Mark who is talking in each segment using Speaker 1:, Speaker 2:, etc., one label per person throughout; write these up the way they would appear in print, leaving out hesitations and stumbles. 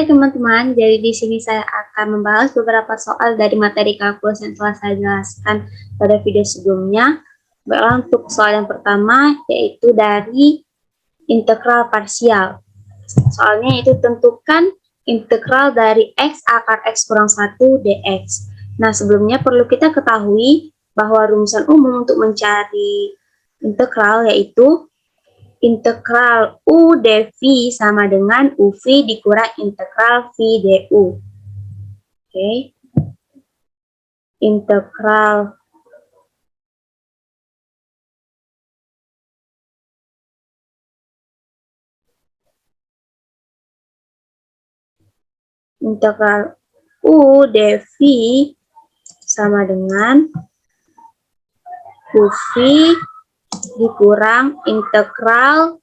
Speaker 1: teman-teman, jadi di sini saya akan membahas beberapa soal dari materi kalkulus yang telah saya jelaskan pada video sebelumnya. Baiklah, untuk soal yang pertama yaitu dari integral parsial. Soalnya itu tentukan integral dari x akar x kurang 1 dx. Nah, sebelumnya perlu kita ketahui bahwa rumusan umum untuk mencari integral yaitu integral U dV sama dengan UV dikurang integral V du. Oke. Integral U dV sama dengan UV dikurang integral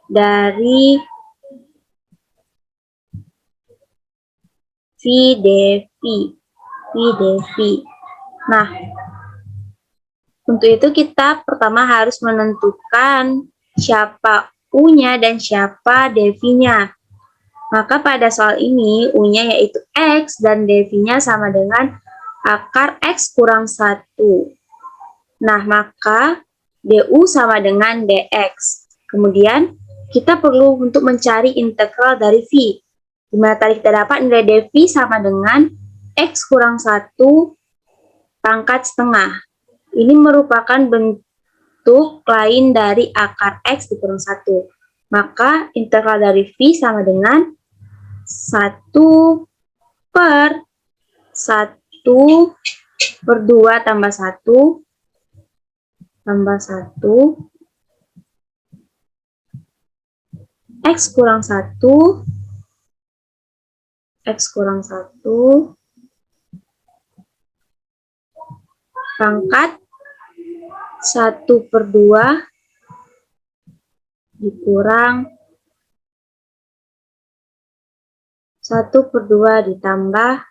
Speaker 1: dari V dV. Nah, untuk itu kita pertama harus menentukan siapa U-nya dan siapa dV-nya. Maka pada soal ini U-nya yaitu X dan dV-nya sama dengan akar X kurang 1. Nah, maka du sama dengan dx. Kemudian kita perlu untuk mencari integral dari V. Dimana tadi kita dapat nilai dV sama dengan X kurang 1 pangkat setengah. Ini merupakan bentuk lain dari akar X dikurang 1. Maka integral dari V sama dengan 1 per 2 tambah 1 X kurang 1 pangkat 1 per 2 dikurang 1 per 2 ditambah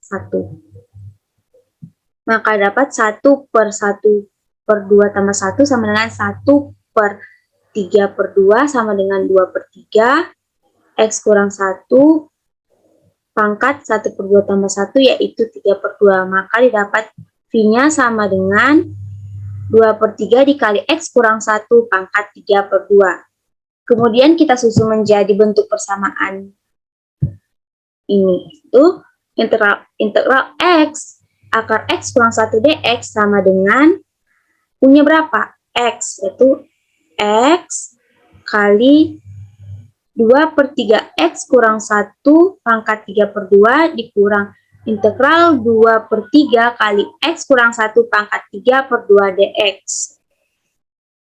Speaker 1: 1. Maka dapat 1 per 2 tambah 1 sama dengan 1 per 3 per 2 sama dengan 2 per 3. X kurang 1 pangkat 1 per 2 tambah 1 yaitu 3 per 2. Maka didapat V-nya sama dengan 2 per 3 dikali X kurang 1 pangkat 3 per 2. Kemudian kita susun menjadi bentuk persamaan ini. Itu integral X akar X kurang 1 dx sama dengan U-nya berapa? X, yaitu X kali 2 per 3 X kurang 1 pangkat 3 per 2 dikurang integral 2 per 3 kali X kurang 1 pangkat 3 per 2 dx.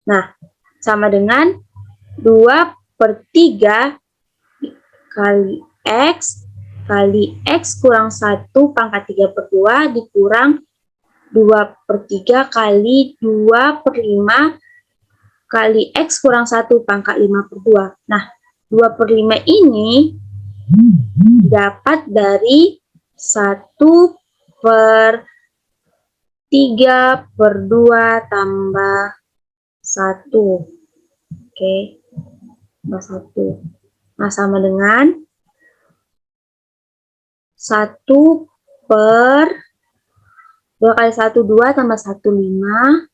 Speaker 1: Nah, sama dengan 2 per 3 kali X kurang 1 pangkat 3 per 2 dikurang 2 per 3 kali 2 per 5 kali X kurang 1 pangkat 5 per 2. Nah, 2 per 5 ini dapat dari 1 per 3 per 2 tambah 1. Oke, tambah 1. Nah, sama dengan 1 per 2 kali 1, 2 tambah 1, 5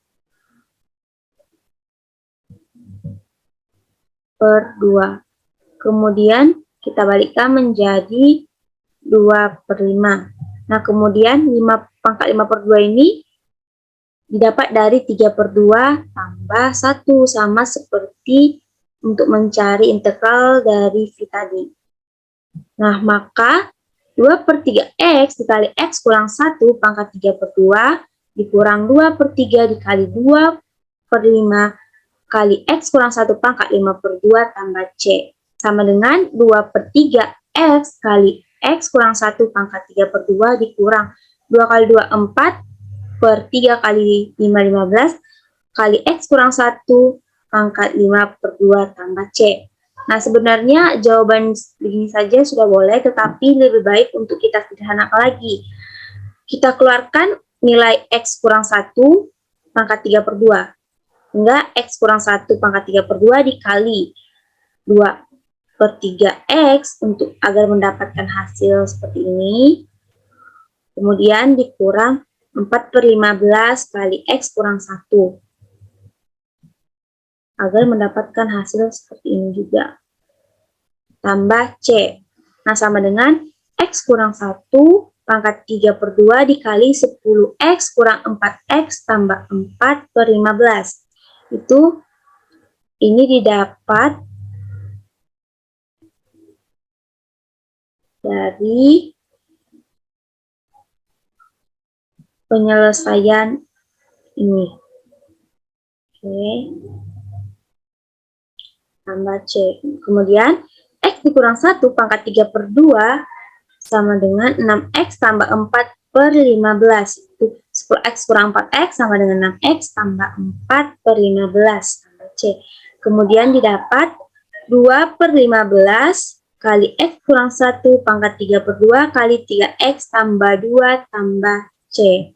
Speaker 1: per 2. Kemudian kita balikkan menjadi 2 per 5. Nah, kemudian 5 pangkat 5 per 2 ini didapat dari 3 per 2 tambah 1 sama seperti untuk mencari integral dari V tadi. Nah, maka 2 per 3X dikali X kurang 1 pangkat 3 per 2 dikurang 2 per 3 dikali 2 per 5 kali X kurang 1 pangkat 5 per 2 tambah C. Sama dengan 2 per 3X kali X kurang 1 pangkat 3 per 2 dikurang 2 kali 2, 4 per 3 kali 5, 15 kali X kurang 1 pangkat 5 per 2 tambah C. Nah, sebenarnya jawaban begini saja sudah boleh, tetapi lebih baik untuk kita sederhanakan lagi. Kita keluarkan nilai X kurang 1 pangkat 3 per 2. Hingga X kurang 1 pangkat 3 per 2 dikali 2/3X untuk agar mendapatkan hasil seperti ini. Kemudian dikurang 4/15 kali X kurang 1. Agar mendapatkan hasil seperti ini juga. Tambah C. Nah, sama dengan X kurang 1 pangkat 3 per 2 dikali 10X kurang 4X tambah 4/15. Itu ini didapat dari penyelesaian ini. Oke. Tambah C. Kemudian X dikurang 1 pangkat 3 per 2 sama dengan 6X tambah 4/15. Itu 10X kurang 4X sama dengan 6X tambah 4/15. Tambah C. Kemudian didapat 2/15 kali X kurang 1 pangkat 3 per 2 kali 3X tambah 2 tambah C.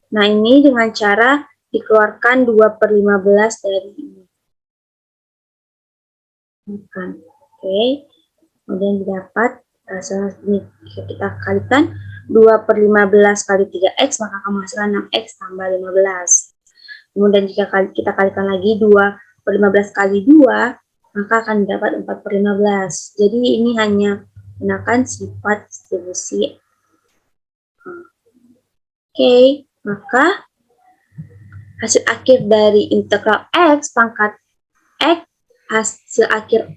Speaker 1: Nah, ini dengan cara dikeluarkan 2/15 dari ini. Oke. Kemudian didapat hasil ini. Kita kalikan 2/15 kali 3X, maka akan menghasilkan 6X tambah 15. Kemudian jika kita kalikan lagi 2/15 kali 2, maka akan dapat 4/15. Jadi ini hanya menggunakan sifat distribusi. Oke, maka hasil akhir dari integral X pangkat X, hasil akhir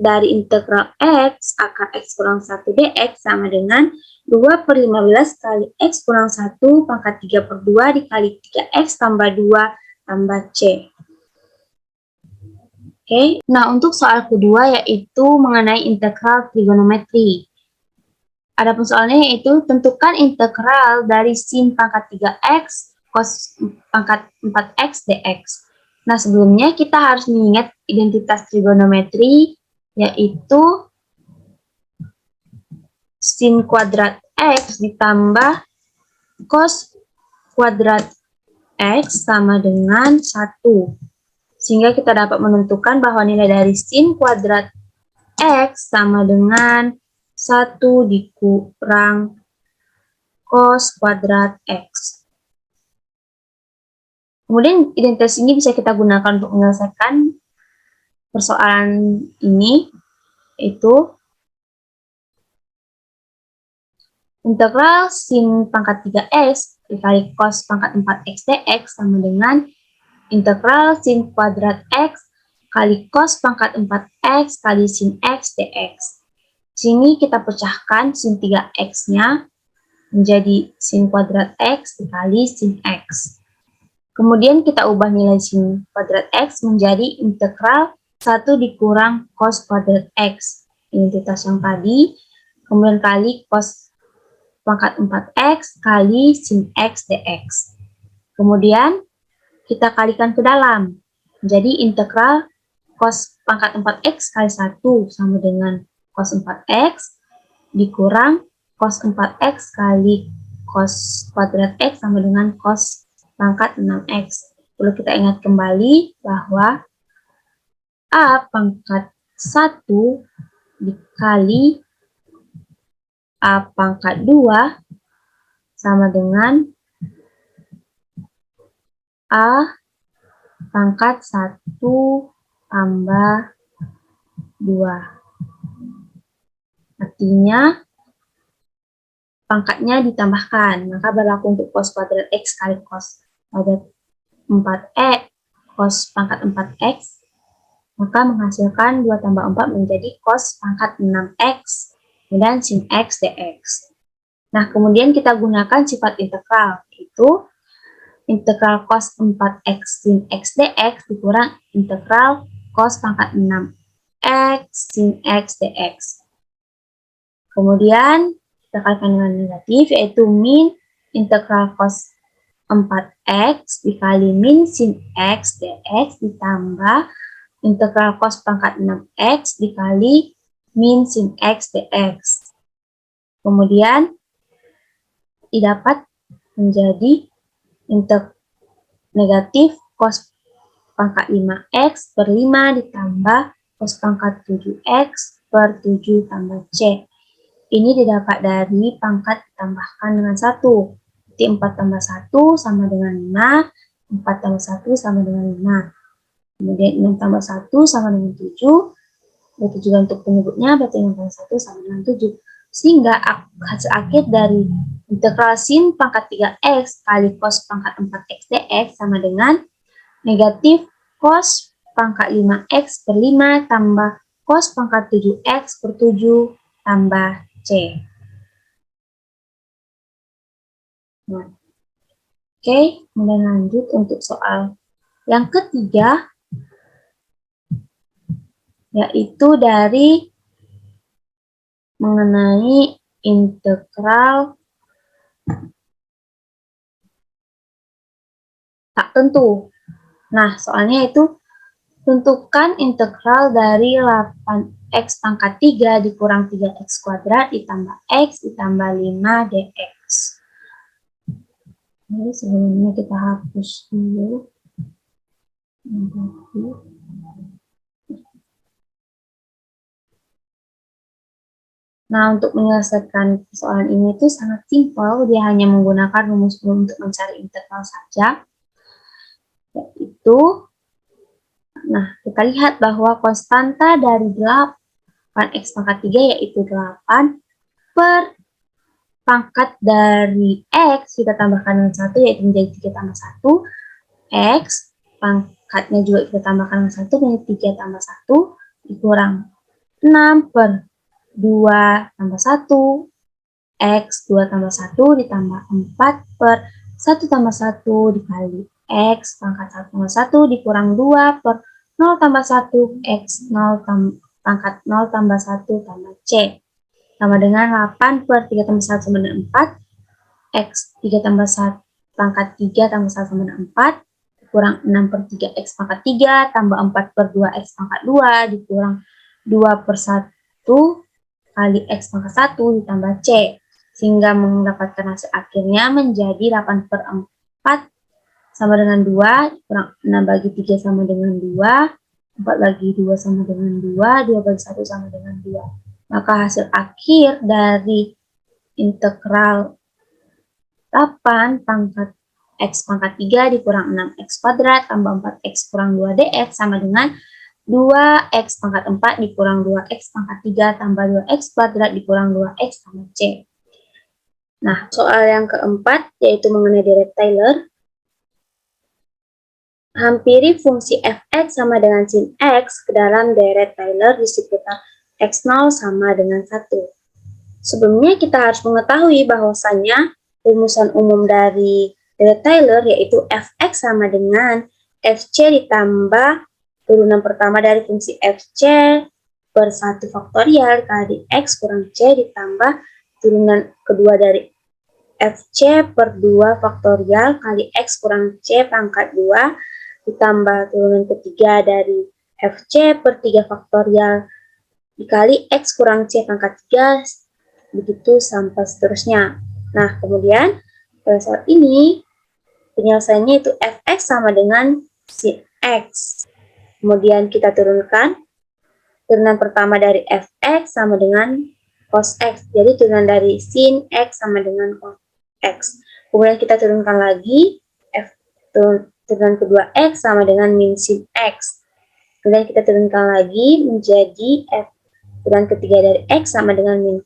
Speaker 1: dari integral X akar X kurang 1 dx sama dengan 2/15 kali X kurang 1 pangkat 3 per 2 dikali 3X tambah 2 tambah C. Oke, nah untuk soal kedua yaitu mengenai integral trigonometri. Adapun soalnya yaitu tentukan integral dari sin pangkat 3X cos pangkat 4X dx. Nah, sebelumnya kita harus mengingat identitas trigonometri yaitu sin kuadrat X ditambah cos kuadrat X sama dengan 1. Sehingga kita dapat menentukan bahwa nilai dari sin kuadrat X sama dengan 1 dikurang cos kuadrat X. Kemudian identitas ini bisa kita gunakan untuk menyelesaikan persoalan ini, yaitu integral sin pangkat 3x dikali cos pangkat 4x dx sama dengan integral sin kuadrat x kali cos pangkat 4x kali sin x dx. Sini kita pecahkan sin 3x-nya menjadi sin kuadrat x dikali sin x. Kemudian kita ubah nilai sin kuadrat X menjadi integral 1 dikurang cos kuadrat X. Identitas yang tadi, kemudian kali cos pangkat 4X kali sin X dx. Kemudian kita kalikan ke dalam. Jadi integral cos pangkat 4X kali 1 sama dengan cos 4X dikurang cos 4X kali cos kuadrat X sama dengan cos pangkat 6X. Perlu kita ingat kembali bahwa A pangkat 1 dikali A pangkat 2 sama dengan A pangkat 1 tambah 2. Artinya pangkatnya ditambahkan, maka berlaku untuk cos kuadrat X kali cos kuadrat 4X, cos pangkat 4X, maka menghasilkan 2 tambah 4 menjadi cos pangkat 6X, kemudian sin X dx. Nah, kemudian kita gunakan sifat integral, yaitu integral cos 4X sin X dx dikurang integral cos pangkat 6X sin X dx. Kemudian kita kalikan dengan negatif, yaitu min integral cos 4X dikali min sin X dx ditambah integral cos pangkat 6X dikali min sin X dx. Kemudian didapat menjadi negatif cos pangkat 5x per 5 ditambah cos pangkat 7x per 7 tambah C. Ini didapat dari pangkat ditambahkan dengan 1. Jadi 4 tambah 1 sama dengan 5, 4 tambah 1 sama dengan 5. Kemudian 6 tambah 1 sama dengan 7. Berarti juga untuk penyebutnya, berarti 6 tambah 1 sama dengan 7. Sehingga hasil akhir dari integral sin pangkat 3x kali cos pangkat 4x dx sama dengan negatif cos pangkat 5x per 5 tambah cos pangkat 7x per 7 tambah C. Nah, oke, kemudian lanjut untuk soal yang ketiga, yaitu dari mengenai integral tak tentu. Nah, soalnya itu tentukan integral dari 8x pangkat 3 dikurang 3x kuadrat ditambah x ditambah 5 dx. Jadi sebelumnya kita hapus dulu. Nah, untuk menyelesaikan persoalan ini itu sangat simpel, dia hanya menggunakan rumus umum untuk mencari integral saja. Yaitu, nah kita lihat bahwa konstanta dari 8x pangkat 3 yaitu 8 per pangkat dari x kita tambahkan dengan 1 yaitu menjadi 3 tambah 1, x pangkatnya juga kita tambahkan dengan 1 menjadi 3 tambah 1 dikurang 6 per 2 tambah 1, x 2 tambah 1 ditambah 4 per 1 tambah 1 dikali x pangkat 1 tambah 1 dikurang 2 per 0 tambah 1, x 0 pangkat 0 tambah 1 tambah c. Sama dengan 8 per 3 tambah 1 sama dengan 4, x 3 tambah 1 pangkat 3 tambah 1 sama dengan 4, dikurang 6 per 3 x pangkat 3 tambah 4 per 2 x pangkat 2 dikurang 2 per 1 kali x pangkat 1 ditambah c. Sehingga mendapatkan hasil akhirnya menjadi 8 per 4 sama dengan 2, kurang 6 bagi 3 sama dengan 2, 4 bagi 2 sama dengan 2, 2 bagi 1 sama dengan 2. Maka hasil akhir dari integral 8 pangkat x pangkat 3 dikurang 6x kuadrat tambah 4x kurang 2 dx sama dengan 2x pangkat 4 dikurang 2x pangkat 3 tambah 2x kuadrat dikurang 2x tambah c. Nah, soal yang keempat yaitu mengenai deret Taylor. Hampiri fungsi fx sama dengan sin x ke dalam deret Taylor di sekitar x0 sama dengan 1. Sebelumnya kita harus mengetahui bahwasannya rumusan umum dari deret Taylor yaitu fx sama dengan fc ditambah turunan pertama dari fungsi fc per 1 faktorial kali x kurang c ditambah turunan kedua dari fc per 2 faktorial kali x kurang c pangkat 2 ditambah turunan ketiga dari fc per 3 faktorial dikali x kurang c pangkat 3, begitu sampai seterusnya. Nah, kemudian pada saat ini penyelesaiannya itu fx sama dengan sin x. Kemudian kita turunkan turunan pertama dari fx sama dengan cos x. Jadi turunan dari sin x sama dengan cos x. Kemudian kita turunkan lagi turunan kedua x sama dengan min sin x. Kemudian kita turunkan lagi menjadi turunan ketiga dari x sama dengan min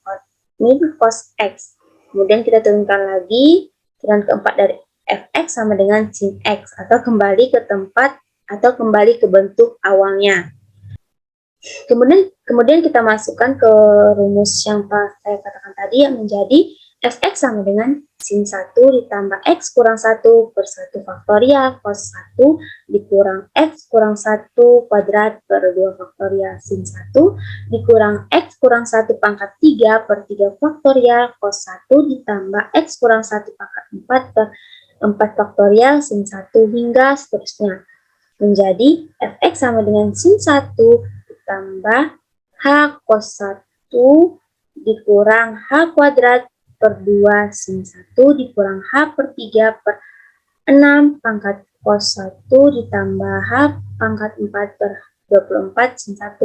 Speaker 1: cos x. Kemudian kita turunkan lagi turunan keempat dari fx sama dengan sin x atau kembali ke tempat atau kembali ke bentuk awalnya. Kemudian kita masukkan ke rumus yang saya katakan tadi yang menjadi fx sama dengan sin 1 ditambah x kurang 1 per 1 faktorial cos 1 dikurang x kurang 1 kuadrat per 2 faktorial sin 1 dikurang x kurang 1 pangkat 3 per 3 faktorial cos 1 ditambah x kurang 1 pangkat 4 per 4 faktorial sin 1 hingga seterusnya. Menjadi fx sama dengan sin 1 ditambah h cos 1 dikurang h kuadrat per 2 sin 1 dikurang h per 3 per 6 pangkat cos 1 ditambah H pangkat 4 per 24 sin 1.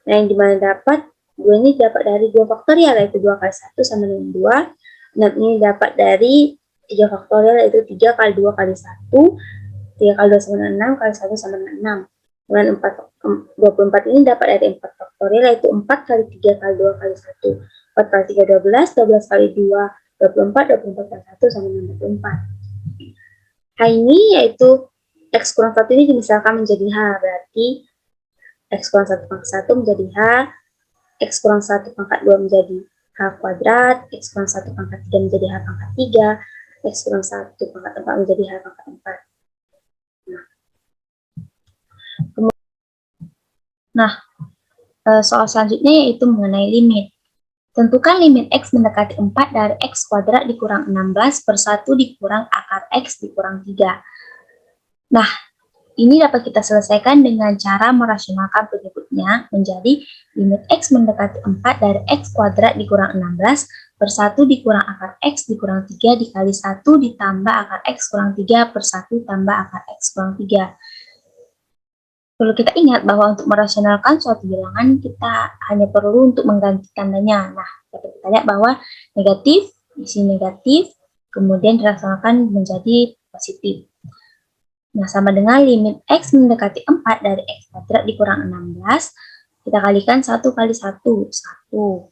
Speaker 1: Nah, yang dimana dapat 2 ini dapat dari 2 faktorial, yaitu 2 kali 1 sama dengan 2. 6 ini dapat dari 3 faktorial, yaitu 3 kali 2 kali 1. 3 kali 2 sama dengan 6, kali 1 sama dengan 6. Dengan 24 ini dapat dari 4 faktorial, yaitu 4 kali 3 kali 2 kali 1. 4 kali 3, 12, 12 kali 2, 24, 24 kali 1 sama dengan 24. H ini yaitu X kurang 1 ini dimisalkan menjadi H, berarti X kurang 1 pangkat 1 menjadi H, X kurang 1 pangkat 2 menjadi H kuadrat, X kurang 1 pangkat 3 menjadi H pangkat 3, X kurang 1 pangkat 4 menjadi H pangkat 4. Nah, soal selanjutnya yaitu mengenai limit. Tentukan limit X mendekati 4 dari X kuadrat dikurang 16 per 1 dikurang akar X dikurang 3. Nah, ini dapat kita selesaikan dengan cara merasionalkan penyebutnya menjadi limit X mendekati 4 dari X kuadrat dikurang 16 per 1 dikurang akar X dikurang 3 dikali 1 ditambah akar X kurang 3 per 1 tambah akar X kurang 3. Perlu kita ingat bahwa untuk merasionalkan suatu bilangan kita hanya perlu untuk mengganti tandanya. Nah, dapat kita lihat bahwa negatif, isi negatif, kemudian dirasionalkan menjadi positif. Nah, sama dengan limit X mendekati 4 dari X kuadrat dikurang 16, kita kalikan 1 kali 1, 1.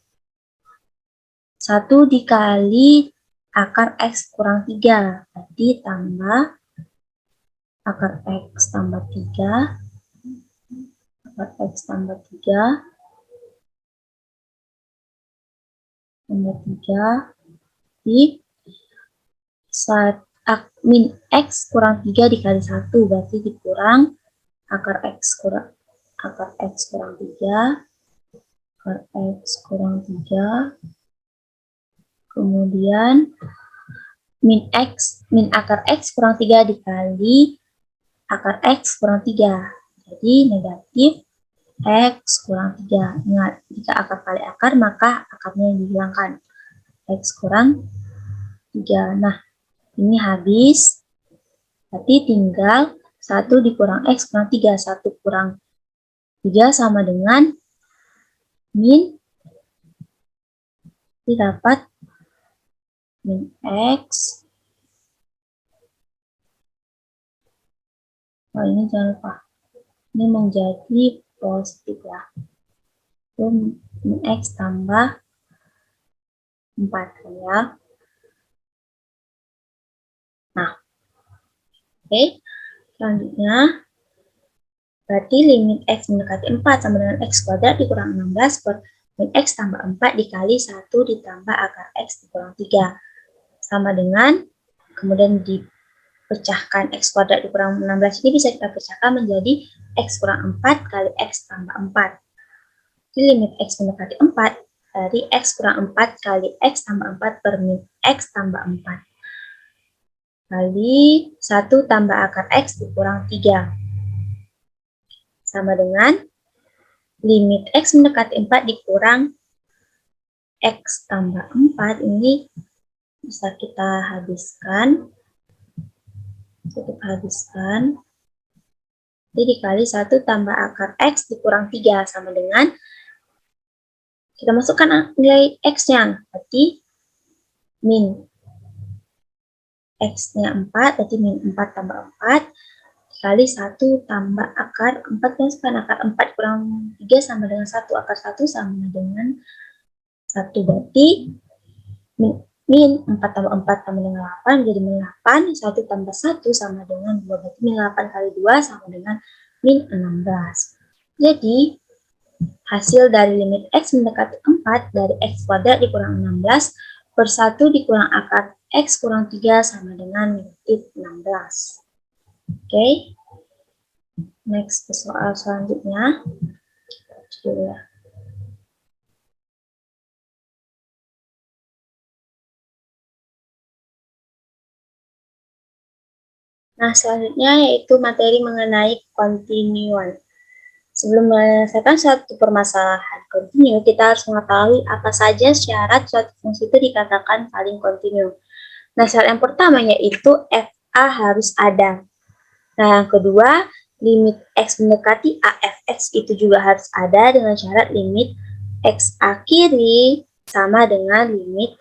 Speaker 1: 1 dikali akar X kurang 3, berarti tambah akar X tambah 3, X tambah 3 tambah 3 di min X kurang 3 dikali 1 berarti dikurang akar X kurang 3 akar X kurang 3 kemudian min akar X kurang 3 dikali akar X kurang 3 jadi negatif X kurang 3. Ingat, jika akar kali akar, maka akarnya dihilangkan. X kurang 3. Nah, ini habis. Berarti tinggal 1 dikurang X kurang 3. 1 kurang 3 sama dengan min. Jadi dapat min X. Oh, ini jangan lupa. Ini menjadi positif ya. Itu min X tambah 4 ya. Nah, oke. Selanjutnya, berarti limit X mendekati 4 sama dengan X kuadrat dikurang 16 per min X tambah 4 dikali 1 ditambah akar X dikurang 3. Sama dengan, kemudian dipecahkan X kuadrat dikurang 16 ini bisa kita pecahkan menjadi X kurang 4 kali X tambah 4. Jadi limit X mendekati 4 dari X kurang 4 kali X tambah 4 per min X tambah 4. Kali 1 tambah akar X dikurang 3. Sama dengan limit X mendekati 4 dikurang X tambah 4 ini bisa kita habiskan. Jadi dikali 1 tambah akar X dikurang 3 sama dengan kita masukkan nilai X-nya. Berarti min X-nya 4, berarti min 4 tambah 4 dikali 1 tambah akar 4, masukkan akar 4 kurang 3 sama dengan 1, akar 1 sama dengan 1, berarti min 4 tambah 4 sama dengan 8, jadi min 8, 1 tambah 1 sama dengan 2, berarti min 8 kali 2 sama dengan min 16. Jadi, hasil dari limit X mendekati 4 dari X kuadrat dikurang 16 per 1 dikurang akar X kurang 3 sama dengan negatif 16. Oke. Next ke soal selanjutnya. Nah, selanjutnya yaitu materi mengenai kontinuan. Sebelum menyelesaikan suatu permasalahan kontinu, kita harus mengetahui apa saja syarat suatu fungsi itu dikatakan saling kontinu. Nah, syarat yang pertama yaitu f A harus ada. Nah, yang kedua, limit X mendekati A fx itu juga harus ada dengan syarat limit XA kiri sama dengan limit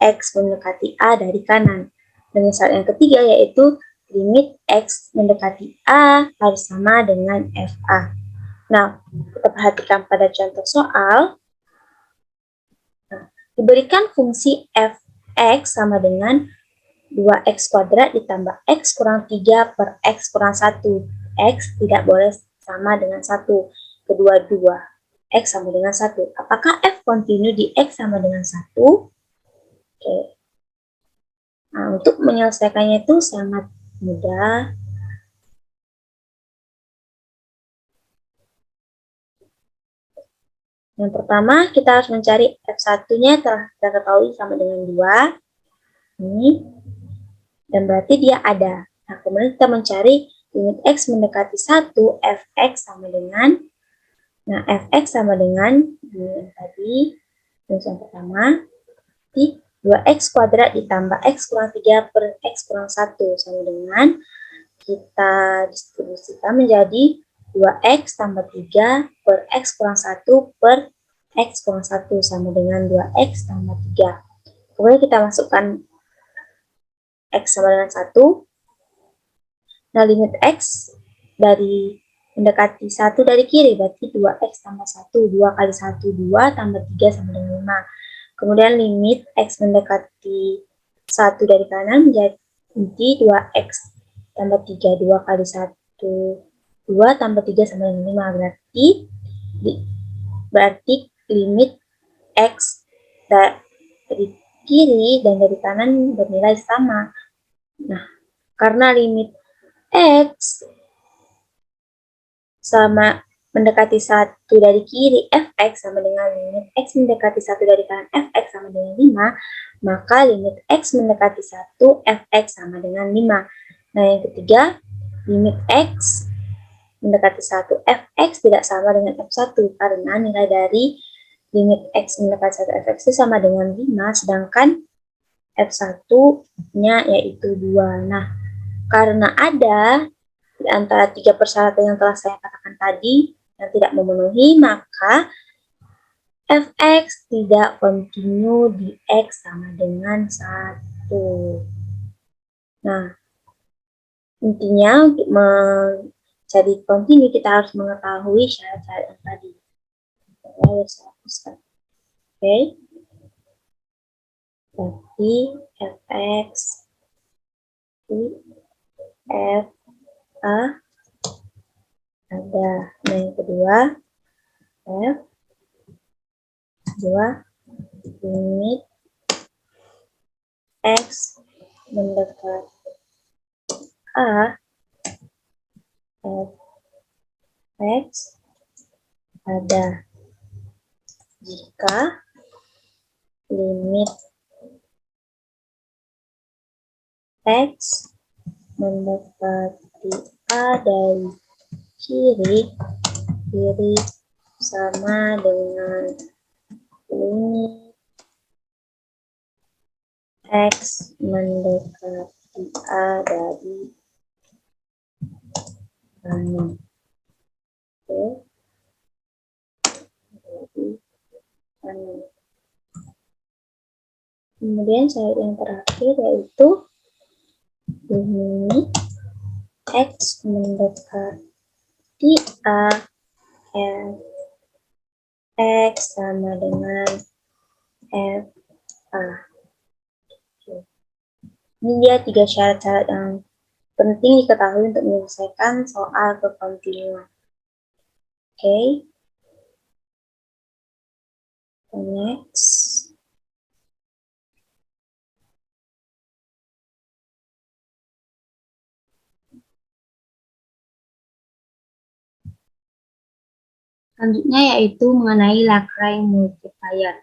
Speaker 1: X mendekati A dari kanan. Dan syarat yang ketiga yaitu limit X mendekati A harus sama dengan FA. Nah, kita perhatikan pada contoh soal. Nah, diberikan fungsi fx sama dengan 2x kuadrat ditambah x kurang 3 per x kurang 1. X tidak boleh sama dengan 1. Kedua, 2. X sama dengan 1. Apakah f kontinu di x sama dengan 1? Oke. Nah, untuk menyelesaikannya itu sangat mudah. Yang pertama, kita harus mencari F1-nya telah kita ketahui sama dengan 2. Ini. Dan berarti dia ada. Nah, kemudian kita mencari limit X mendekati 1, Fx sama dengan, nah, Fx sama dengan ini tadi, rumus yang pertama, di 2x kuadrat ditambah x kurang 3 per x kurang 1 sama dengan, kita distribusikan menjadi 2x tambah 3 per x kurang 1 per x kurang 1 sama dengan 2x tambah 3. Kemudian kita masukkan x sama dengan 1. Nah, limit x dari mendekati 1 dari kiri, berarti 2x tambah 1. 2 kali 1, 2 tambah 3 sama dengan 5. Kemudian limit x mendekati 1 dari kanan menjadi 2x tambah 3. 2 kali 1, 2 tambah 3 sama dengan 5. Berarti limit x dari kiri dan dari kanan bernilai sama. Nah, karena limit X sama mendekati 1 dari kiri, Fx sama dengan limit X mendekati 1 dari kanan, Fx sama dengan 5, maka limit X mendekati 1, Fx sama dengan 5. Nah, yang ketiga, limit X mendekati 1, Fx tidak sama dengan F1, karena nilai dari limit X mendekati 1, Fx itu sama dengan 5, sedangkan F1-nya yaitu 2. Nah, karena ada di antara 3 persyaratan yang telah saya katakan tadi yang tidak memenuhi, maka Fx tidak kontinu di X sama dengan 1. Nah, intinya untuk mencari kontinu kita harus mengetahui syarat-syarat yang tadi. Oke. Berarti Fx F A ada. Nah, yang kedua, F limit X mendekat A Fx ada jika limit X mendekati A dari kiri sama dengan limit X mendekati A dari kanan. Oke. Dari kanan. Kemudian syarat yang terakhir yaitu limit X mendekati A X sama dengan F A. Ini dia 3 syarat-syarat yang penting diketahui untuk menyelesaikan soal kekontinuan. Oke. Next. Selanjutnya yaitu mengenai Lagrange multiplier.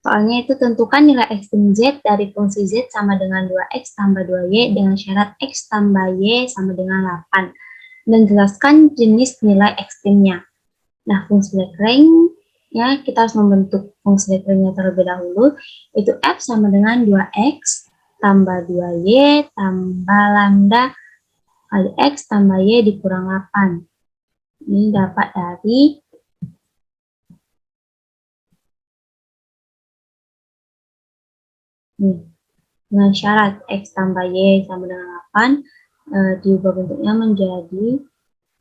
Speaker 1: Soalnya itu tentukan nilai X dan Z dari fungsi Z sama dengan 2X tambah 2Y dengan syarat X tambah Y sama dengan 8. Dan jelaskan jenis nilai ekstrimnya. Nah, fungsi Lagrange, ya, kita harus membentuk fungsi Lagrange terlebih dahulu, itu F sama dengan 2X tambah 2Y tambah lambda kali X tambah Y dikurang 8. Ini dapat dari dengan syarat X tambah Y sama dengan 8, diubah bentuknya menjadi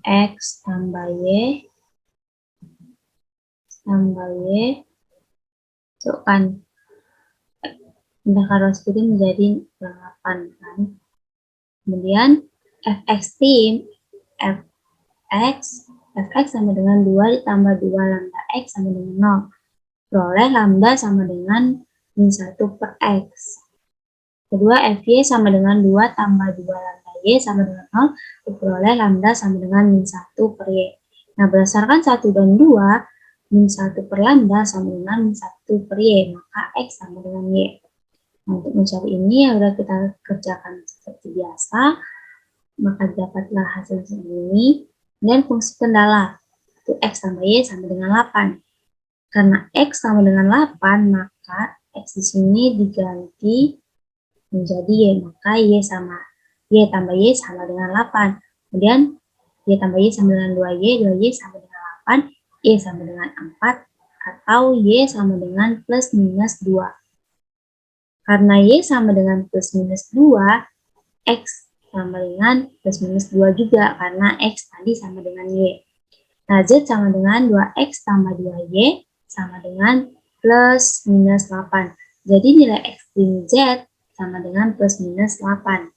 Speaker 1: X tambah Y masukkan pindahkan row sendiri menjadi 8 kan. Kemudian fx sama dengan 2 ditambah 2 lambda X sama dengan 0. Peroleh lambda sama dengan min 1 per X. Kedua, fy sama dengan 2 tambah 2 lambda Y sama dengan 0. Diperoleh lambda sama dengan min 1 per Y. Nah, berdasarkan 1 dan 2, min 1 per lambda sama dengan min 1 per Y. Maka X sama dengan Y. Nah, untuk mencari ini ya udah kita kerjakan seperti biasa. Maka dapatlah hasil segini. Dan fungsi kendala. Itu X tambah Y sama dengan 8. Karena X sama dengan 8, maka X di sini diganti menjadi Y, maka Y tambah Y sama dengan 8. Kemudian Y tambah Y sama dengan 2Y sama dengan 8, Y sama dengan 4, atau Y sama dengan plus minus 2. Karena Y sama dengan plus minus 2, X sama dengan plus minus 2 juga, karena X tadi sama dengan Y. Nah, Z sama dengan 2X tambah 2Y sama dengan plus minus 8. Jadi nilai ekstrim Z sama dengan plus minus 8.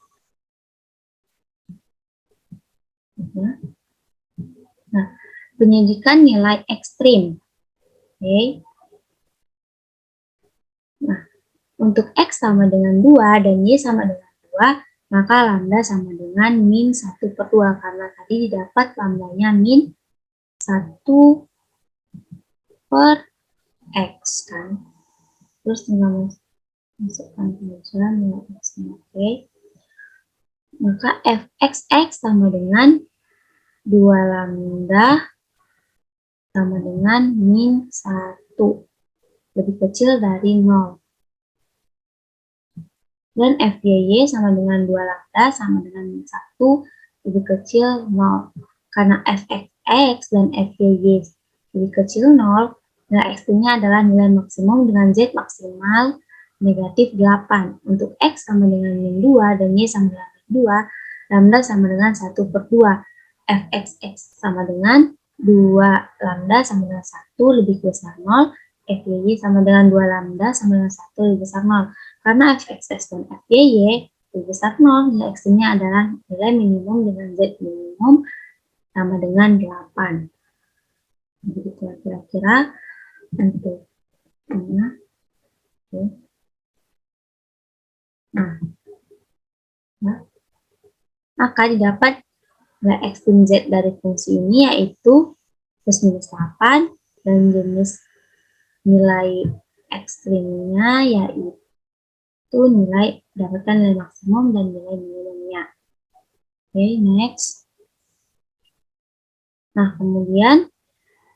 Speaker 1: Nah, penyajikan nilai ekstrim. Oke. Nah, untuk X sama dengan 2 dan Y sama dengan 2, maka lambda sama dengan min 1 per 2. Karena tadi didapat lambdanya min 1 per X kan. Terus tinggal masukkan pengucuran nilai X-nya. Oke. Maka fxx sama dengan 2 lambda sama dengan min 1 lebih kecil dari 0. Dan fyy sama dengan 2 lambda sama dengan min 1 lebih kecil 0. Karena fxx dan fyy lebih kecil 0, nilai ekstrimnya adalah nilai maksimum dengan Z maksimal negatif 8. Untuk X sama dengan min 2 dan Y sama dengan min 2, lambda sama dengan 1 per 2. fxx sama dengan 2 lambda sama dengan 1 lebih besar 0. fyy sama dengan 2 lambda sama dengan 1 lebih besar 0. Karena fxx dan fyy lebih besar 0, nilai ekstrimnya adalah nilai minimum dengan Z minimum sama dengan 8. Begitu kira-kira untuk maka didapat nilai ekstrim Z dari fungsi ini yaitu plus minus 8, dan jenis nilai ekstrimnya yaitu dapatkan nilai maksimum dan nilai minimumnya. Oke, next. Nah, kemudian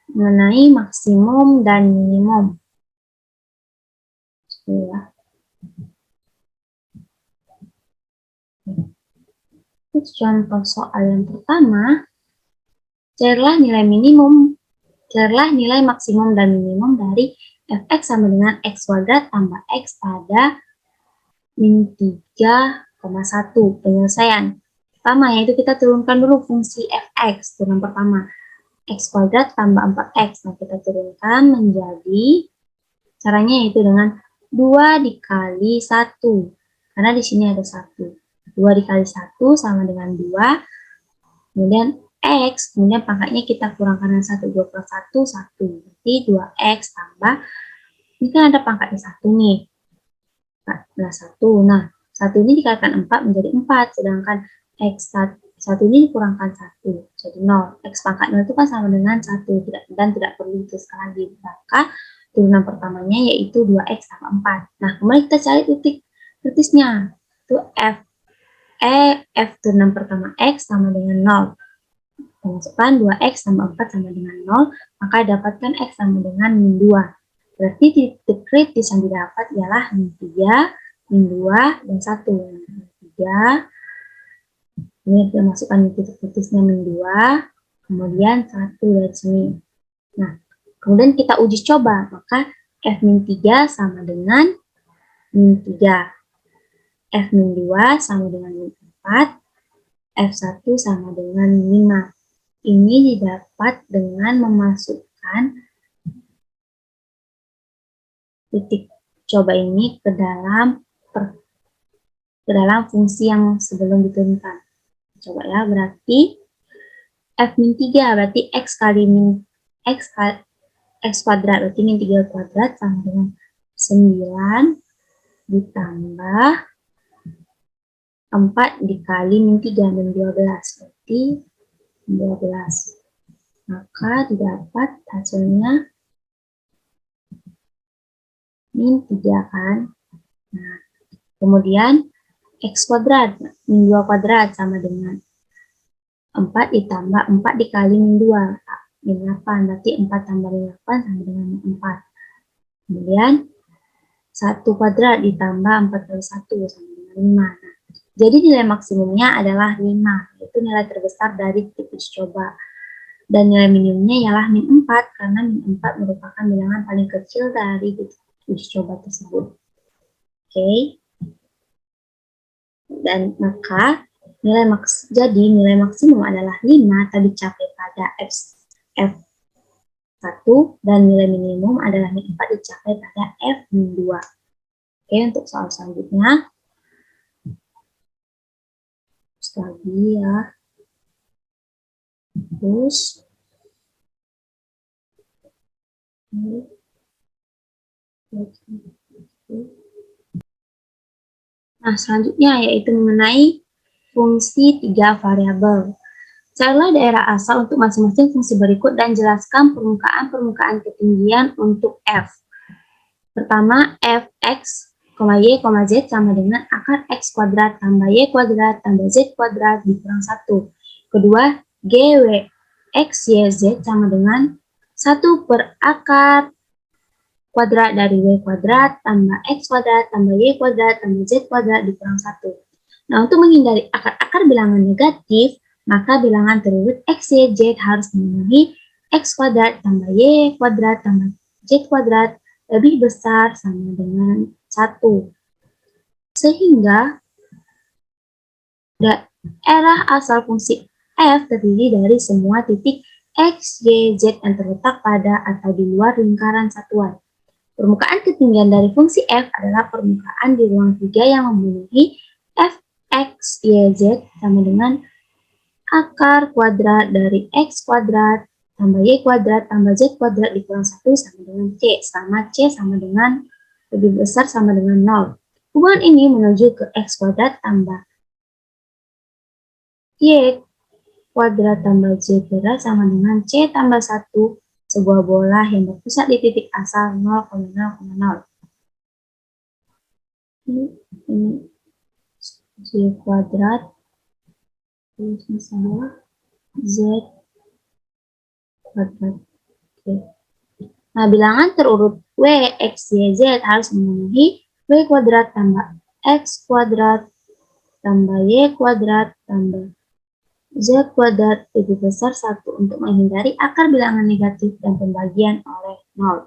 Speaker 1: mengenai maksimum dan minimum. Ya. Contoh soal yang pertama, carilah nilai maksimum dan minimum dari fx sama dengan x kuadrat tambah x pada min 3,1. Penyelesaian pertama yaitu kita turunkan dulu fungsi fx, turunan pertama, x kuadrat tambah 4x. Nah, kita turunkan menjadi, caranya yaitu dengan 2 dikali 1, karena di sini ada 1. 2 dikali 1 sama dengan 2, kemudian X, kemudian pangkatnya kita kurangkan dengan 1, 2 plus 1, 1. Berarti 2X tambah, ini kan ada pangkatnya 1 nih. Nah, 1. Nah, 1 ini dikalikan 4 menjadi 4, sedangkan X 1 ini dikurangkan 1, jadi 0. X pangkat 0 itu kan sama dengan 1, dan tidak perlu dituliskan lagi. Maka turunan pertamanya yaitu 2X tambah 4. Nah, kemudian kita cari titik kritisnya. Itu F turunan pertama X sama dengan 0. Masukkan 2X tambah 4 sama dengan 0, maka dapatkan X sama dengan min 2. Berarti titik kritis yang didapat ialah min 3 min 2, dan 1. 3. Ini kita masukkan titik putusnya min 2, kemudian 1 dari sini. Nah, kemudian kita uji coba, maka F min 3 sama dengan min 3. F min 2 sama dengan min 4. F1 sama dengan 5. Ini didapat dengan memasukkan titik coba ini ke dalam fungsi yang sebelum diturunkan. Coba ya, berarti F min 3 berarti X kali min X kuadrat, berarti min 3 kuadrat sama dengan 9 ditambah 4 dikali min 3, min 12, berarti 12. Maka didapat hasilnya min 3 kan. Nah, kemudian X kuadrat, min 2 kuadrat sama dengan 4 ditambah 4 dikali min 2, min 8, berarti 4 tambah 8 sama dengan min 4. Kemudian 1 kuadrat ditambah 4 kali 1 sama dengan 5. Nah, jadi nilai maksimumnya adalah 5, yaitu nilai terbesar dari titik uji coba. Dan nilai minimumnya ialah min 4, karena min 4 merupakan bilangan paling kecil dari titik uji coba tersebut. Oke. Dan maka jadi nilai maksimum adalah 5 tadi dicapai pada F1 dan nilai minimum adalah min 4 dicapai pada F min 2. Oke, untuk soal selanjutnya. Lagi ya. Terus nah, selanjutnya yaitu mengenai fungsi 3 variabel. Carilah daerah asal untuk masing-masing fungsi berikut dan jelaskan permukaan ketinggian untuk F. Pertama, Fx, y, z sama dengan akar x kuadrat tambah y kuadrat tambah z kuadrat dikurang 1. Kedua, Gw, x, y, z sama dengan 1 per akar kuadrat dari y kuadrat tambah x kuadrat tambah y kuadrat tambah z kuadrat dikurang 1. Nah, untuk menghindari akar-akar bilangan negatif, maka bilangan terurut x, y, z harus memenuhi x kuadrat tambah y kuadrat tambah z kuadrat lebih besar sama dengan 1. Sehingga daerah asal fungsi f terdiri dari semua titik x, y, z yang terletak pada atau di luar lingkaran satuan. Permukaan ketinggian dari fungsi f adalah permukaan di ruang 3 yang memenuhi f, x, y, z sama dengan akar kuadrat dari x kuadrat tambah y kuadrat tambah z kuadrat dikurang 1 sama dengan c, sama c sama dengan lebih besar sama dengan 0. Hubungan ini menuju ke x kuadrat tambah y kuadrat tambah z kuadrat sama dengan c tambah 1, sebuah bola yang berpusat di titik asal 0,0,0. Ini z kuadrat terus misalnya z kuadrat. Oke. Nah, bilangan terurut w, x, y, z harus memenuhi w kuadrat tambah x kuadrat tambah y kuadrat tambah z kuadrat lebih besar 1 untuk menghindari akar bilangan negatif dan pembagian oleh 0.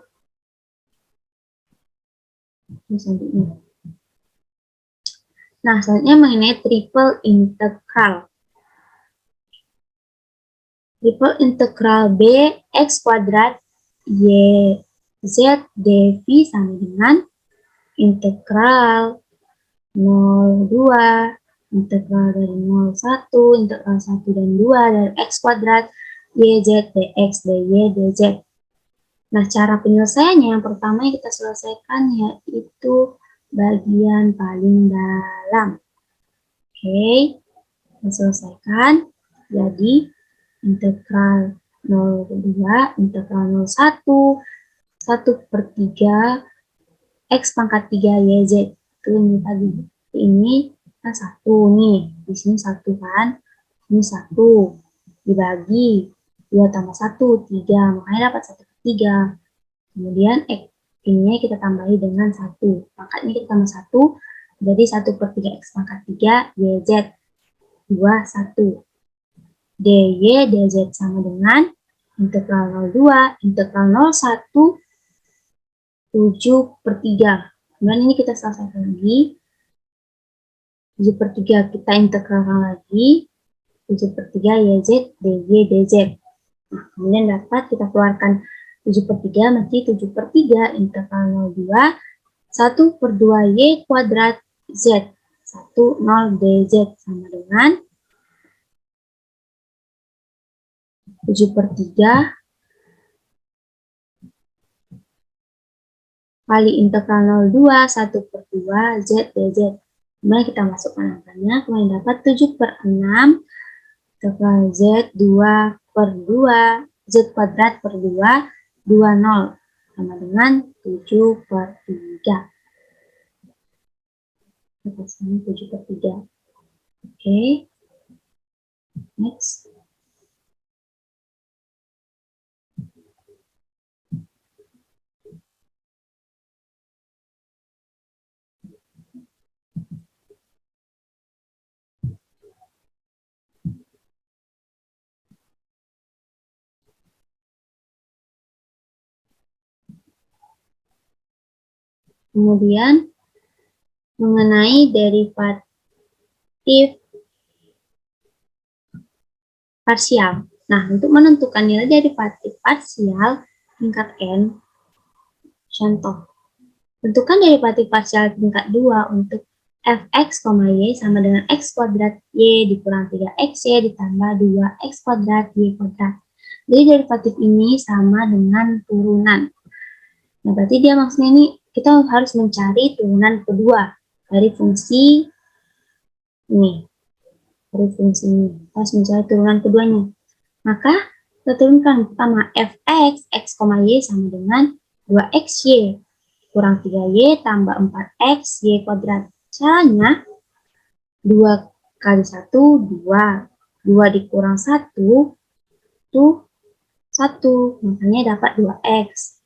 Speaker 1: Selanjutnya. Nah, selanjutnya mengenai triple integral. Triple integral b x kuadrat y z dv sama dengan integral 0,2 integral dari 0,1, integral 1 dan 2 dari x kuadrat, y, z, dx, dy, dz. Nah, cara penyelesaiannya yang pertama yang kita selesaikan yaitu bagian paling dalam. Oke, kita selesaikan. Jadi, integral 0,2, integral 0,1, 1/3, x pangkat 3, y, z. Itu ini tadi. Ini kan 1 nih, di sini 1 kan, ini 1 dibagi 2 tambah 1, 3, makanya dapat 1/3. Kemudian x ini kita tambahi dengan 1, pangkatnya kita tambah 1, Jadi 1/3 X pangkat 3 YZ 2, 1. DY, DZ sama dengan integral 02, integral 01, 7/3. Kemudian ini kita selesaikan lagi. 7/3 kita integralkan lagi. 7/3 YZ, DY, DZ. Nah, kemudian dapat kita keluarkan 7/3, berarti 7/3 integral 02, 1/2 Y kuadrat Z, 10 DZ sama dengan 7/3 kali integral 02, 1/2 Z DZ. Kemudian kita masukkan angkanya, kemudian dapat 7/6 integral Z 2/2 Z kuadrat per 2, 20 sama dengan 7/3. Kita 7/3. Oke. Next. Kemudian mengenai derivatif parsial. Nah, untuk menentukan nilai derivatif parsial tingkat n, contoh. Tentukan derivatif parsial tingkat 2 untuk fx, y sama dengan x kuadrat y dikurang 3xy ditambah 2x kuadrat y kuadrat. Jadi derivatif ini sama dengan turunan. Nah, berarti dia maksudnya ini kita harus mencari turunan kedua dari fungsi ini. Dari fungsi ini. Harus mencari turunan keduanya. Maka kita turunkan pertama fx, x, y sama dengan 2xy kurang 3y tambah 4x y kuadrat. Caranya 2 kali 1, 2. 2 dikurang 1, itu 1. Makanya dapat 2x.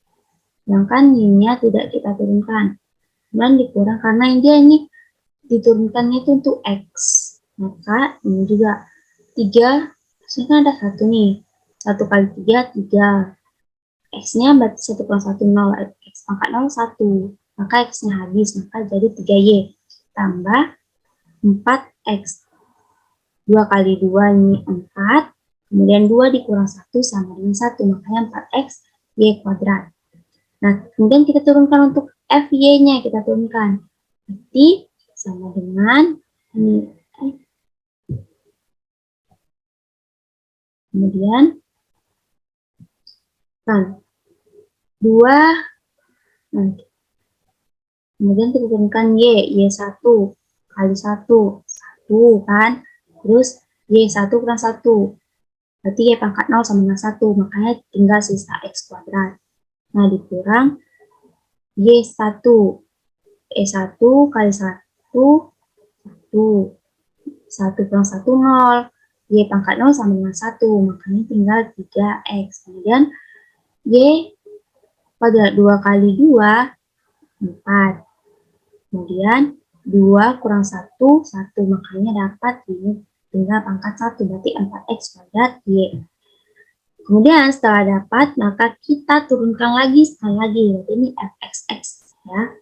Speaker 1: Sedangkan y-nya tidak kita turunkan. Dan dikurang karena dia ini diturunkannya itu untuk x. Maka ini juga 3. Sini kan ada 1 nih. 1 kali 3, 3. X-nya berarti 1 kurang 1, 0. X pangkat 0, 1. Maka X-nya habis. Maka jadi 3Y. Tambah 4X. 2 kali 2 ini 4. Kemudian 2 dikurang 1 sama dengan 1. Makanya 4X Y kuadrat. Nah, kemudian kita turunkan untuk FY-nya. Kita turunkan. Berarti sama dengan ini. Kemudian kan 2 nanti. Kemudian kita turunkan Y1 kali 1, 1 kan. Terus Y1 kurang 1. Berarti Y pangkat 0 sama dengan 1. Makanya tinggal sisa X kuadrat. Nah, dikurang Y1. E1 kali 1, 1. 1 kurang 1, 0. Y pangkat 0 sama dengan 1. Makanya tinggal 3X. Kemudian Y kuadrat 2 kali 2, 4. Kemudian 2 kurang 1, 1. Makanya dapat ini tinggal pangkat 1. Berarti 4X kuadrat Y. Kemudian setelah dapat, maka kita turunkan lagi sekali lagi. Berarti ini fxx ya.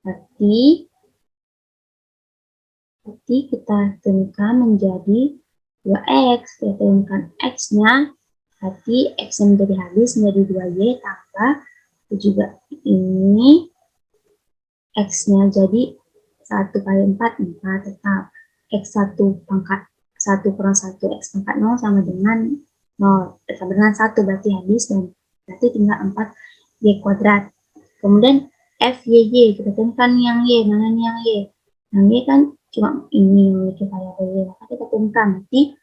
Speaker 1: Berarti kita turunkan menjadi 2x. Kita turunkan x-nya. Berarti x-nya menjadi habis menjadi 2y tambah juga ini x-nya jadi 1 kali 4, 4 tetap. X1 pangkat 1 kurang 1, x pangkat 0 sama dengan 0. Sama dengan 1 berarti habis dan berarti tinggal 4 y kuadrat. Kemudian FYY, kita turunkan yang y, mana yang y? Yang y kan cuma ini yang memiliki variabel y. Maka kita turunkan berarti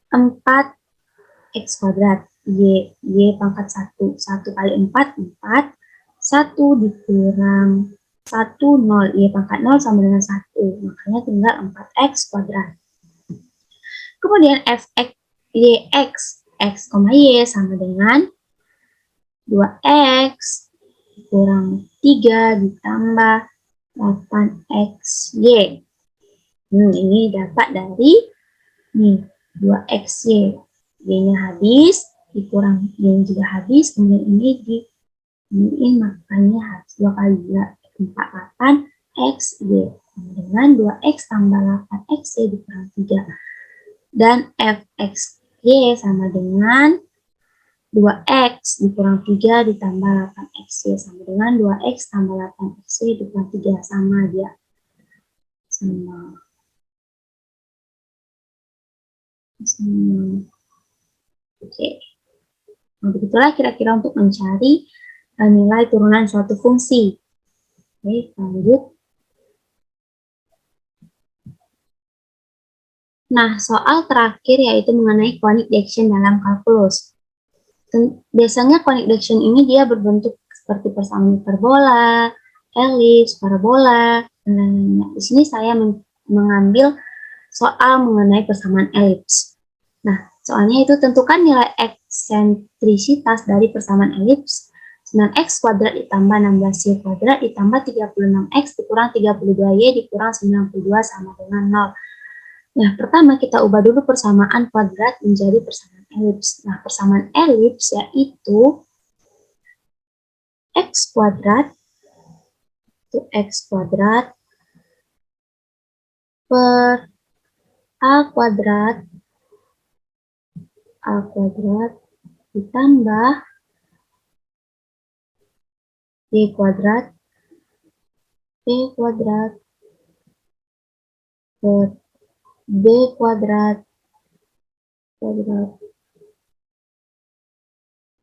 Speaker 1: 4 x kuadrat y pangkat 1. 1 kali 4, 4. 1 dikurang 1, 0. Y pangkat 0 sama dengan 1. Makanya tinggal 4x kuadrat. Kemudian fx, yx, x, y sama dengan 2x kurang 3 ditambah 8xy. Ini dapat dari nih 2xy. Y-nya habis, dikurang Y juga habis, kemudian ini ini makanya harus 2 kali 4, 8xy. Dengan 2x tambah 8xy dikurang 3. Dan fxy sama dengan 2x dikurang 3 ditambah 8xy sama dengan 2x tambah 8xy dikurang 3. Sama dia. Sama. Oke. Nah, begitulah kira-kira untuk mencari nilai turunan suatu fungsi. Oke, lanjut. Nah, soal terakhir yaitu mengenai conic direction dalam kalkulus. Biasanya conic direction ini dia berbentuk seperti persamaan hiperbola, elips, parabola. Nah, di sini saya mengambil soal mengenai persamaan elips. Nah, soalnya itu tentukan nilai eksentrisitas dari persamaan elips 9x kuadrat ditambah 16y kuadrat ditambah 36x dikurang 32y dikurang 92 sama dengan 0. Nah, pertama kita ubah dulu persamaan kuadrat menjadi persamaan elips. Nah, persamaan elips yaitu x kuadrat itu x kuadrat per a kuadrat ditambah b kuadrat per b kuadrat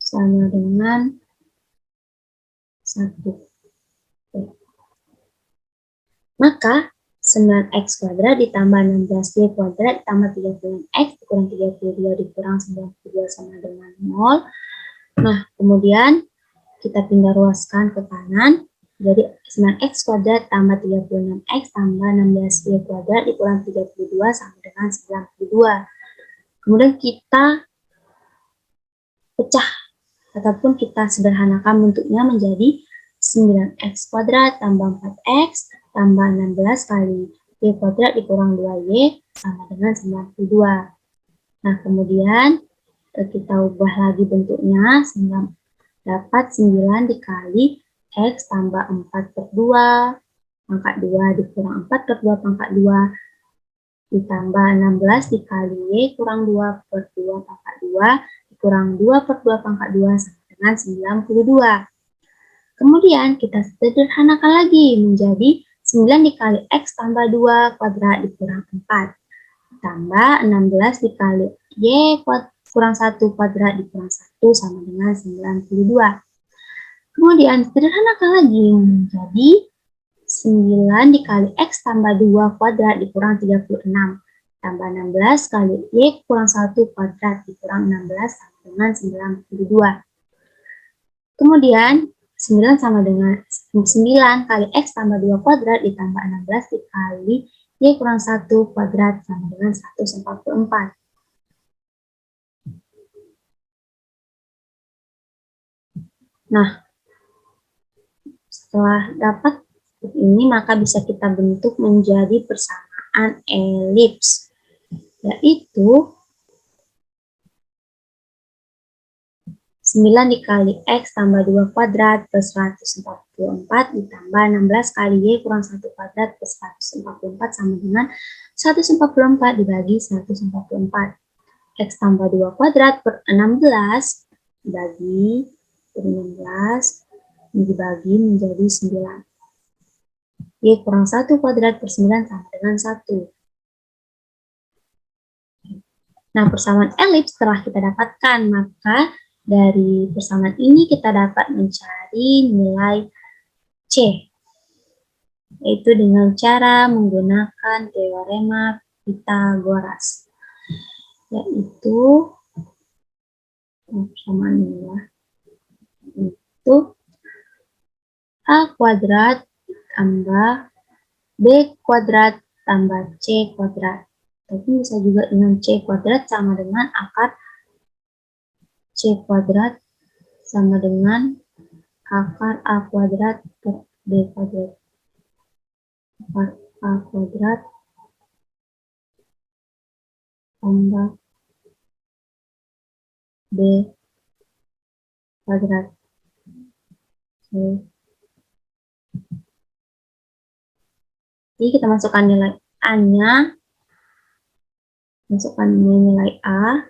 Speaker 1: sama dengan 1. Maka 9x kuadrat ditambah 16y kuadrat ditambah 36x dikurang 32 dikurang 92 sama dengan 0. Nah, kemudian kita pindah ruaskan ke kanan. Jadi 9x kuadrat tambah 36x tambah 16y kuadrat dikurang 32 sama dengan 92. Kemudian kita pecah ataupun kita sederhanakan bentuknya menjadi 9x kuadrat tambah 4x tambah 16 kali y kuadrat dikurang 2y sama dengan 92. Nah, kemudian kita ubah lagi bentuknya, dapat 9 dikali x tambah 4 per 2 pangkat 2 dikurang 4 per 2 pangkat 2 ditambah 16 dikali y kurang 2 per 2 pangkat 2 dikurang 2 per 2 pangkat 2 sama dengan 92. Kemudian kita sederhanakan lagi menjadi 9 dikali x tambah 2 kuadrat dikurang 4 tambah 16 dikali y kurang 1 kuadrat dikurang 1 sama dengan 92. Kemudian sederhanakan lagi menjadi 9 dikali x tambah 2 kuadrat dikurang 36 tambah 16 kali y kurang 1 kuadrat dikurang 16 sama dengan 92. Kemudian 9 sama dengan 9 kali x tambah 2 kuadrat ditambah 16 dikali y kurang 1 kuadrat sama dengan 144. Nah, setelah dapat ini maka bisa kita bentuk menjadi persamaan elips, yaitu 9 dikali x tambah 2 kuadrat plus 144 ditambah 16 kali y kurang 1 kuadrat plus 144 sama dengan 144 dibagi 144. X tambah 2 kuadrat per 16 dibagi 16 dibagi menjadi 9. Y kurang 1 kuadrat per 9 sama dengan 1. Nah, persamaan elips telah kita dapatkan, maka dari persamaan ini kita dapat mencari nilai C, yaitu dengan cara menggunakan teorema Pythagoras, yaitu persamaan ini ya, itu A kuadrat tambah B kuadrat tambah C kuadrat. Tapi bisa juga dengan C kuadrat sama dengan akar C kuadrat sama dengan akar A kuadrat per B kuadrat. 4A kuadrat tambah B kuadrat. Oke. Jadi kita masukkan nilai A-nya, masukkan nilai A,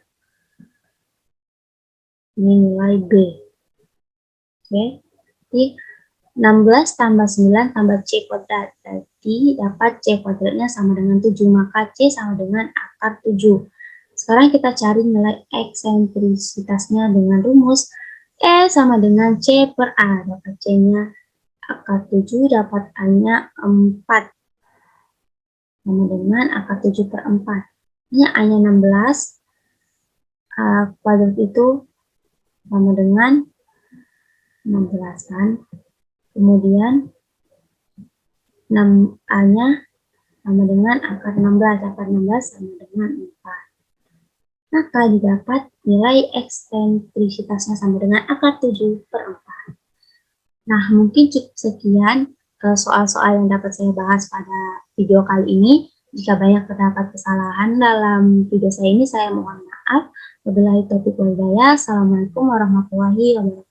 Speaker 1: ini nilai B. Oke, jadi 16 tambah 9 tambah C kuadrat. Jadi dapat C kuadratnya sama dengan 7, maka C sama dengan akar 7. Sekarang kita cari nilai eksentrisitasnya dengan rumus E sama dengan C per A. Dapat C-nya akar 7, dapat A-nya 4. Sama dengan akar 7 per 4. Ini A-nya 16. A kuadrat itu sama dengan 16 kan. Kemudian 6A-nya sama dengan akar 16. Akar 16 sama dengan 4. Maka didapat nilai eksentrisitasnya sama dengan akar 7 per 4. Nah, mungkin cukup sekian soal-soal yang dapat saya bahas pada video kali ini. Jika banyak terdapat kesalahan dalam video saya ini, saya mohon maaf. Wabillahi taufiq wal hidayah. Assalamualaikum warahmatullahi wabarakatuh.